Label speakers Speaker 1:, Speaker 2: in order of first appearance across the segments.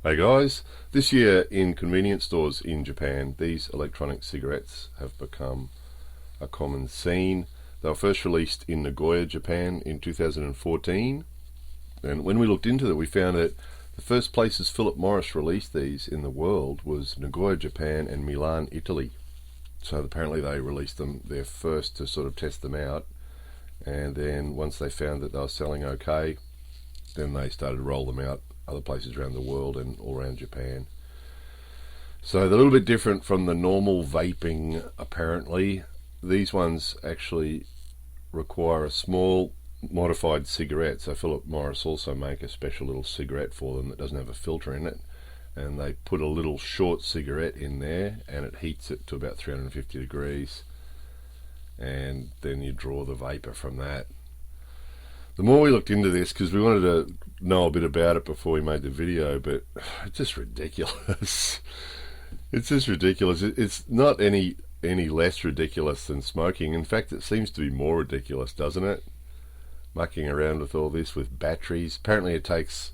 Speaker 1: Hey guys, this year in convenience stores in Japan, these electronic cigarettes have become a common scene. They were first released in Nagoya, Japan in 2014, and when we looked into it, we found that the first places Phillip Morris released these in the world was Nagoya, Japan and Milan, Italy. So apparently they released them there first to sort of test them out, and then once they found that they were selling okay, then they started to roll them out other places around the world and all around Japan. So they're a little bit different from the normal vaping apparently. These ones actually require a small modified cigarette. So Phillip Morris also make a special little cigarette for them that doesn't have a filter in it, and they put a little short cigarette in there and it heats it to about 350 degrees, and then you draw the vapor from that. The more we looked into this, because we wanted to know a bit about it before we made the video, but it's just ridiculous. It's just ridiculous. It's not any less ridiculous than smoking. In fact, it seems to be more ridiculous, doesn't it? Mucking around with all this with batteries. Apparently it takes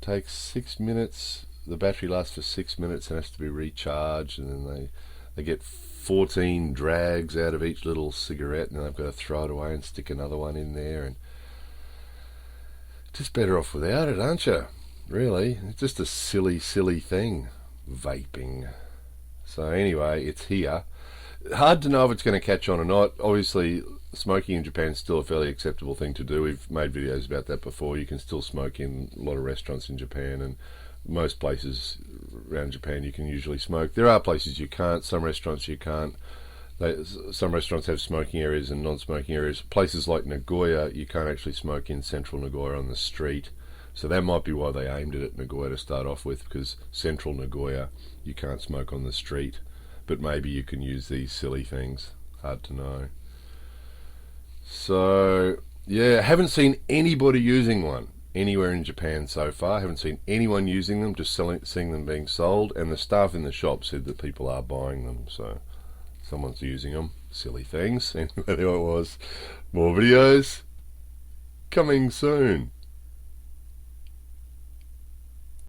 Speaker 1: 6 minutes. The battery lasts for 6 minutes and has to be recharged, and then they get 14 drags out of each little cigarette, and then they've got to throw it away and stick another one in there, and just better off without it, aren't you? Really, it's just a silly thing, vaping. So anyway, it's here. Hard to know if it's going to catch on or not. Obviously, smoking in Japan is still a fairly acceptable thing to do. We've made videos about that before. You can still smoke in a lot of restaurants in Japan, and most places around Japan you can usually smoke. There are places you can't. Some restaurants you can't. Some restaurants have smoking areas and non-smoking areas. Places like Nagoya, you can't actually smoke in central Nagoya on the street. So that might be why they aimed it at Nagoya to start off with, because central Nagoya, you can't smoke on the street. But maybe you can use these silly things. Hard to know. So, yeah, haven't seen anybody using one anywhere in Japan so far. Haven't seen anyone using them, just seeing them being sold. And the staff in the shop said that people are buying them, so someone's using them. Silly things. Anyway, there it was. More videos coming soon.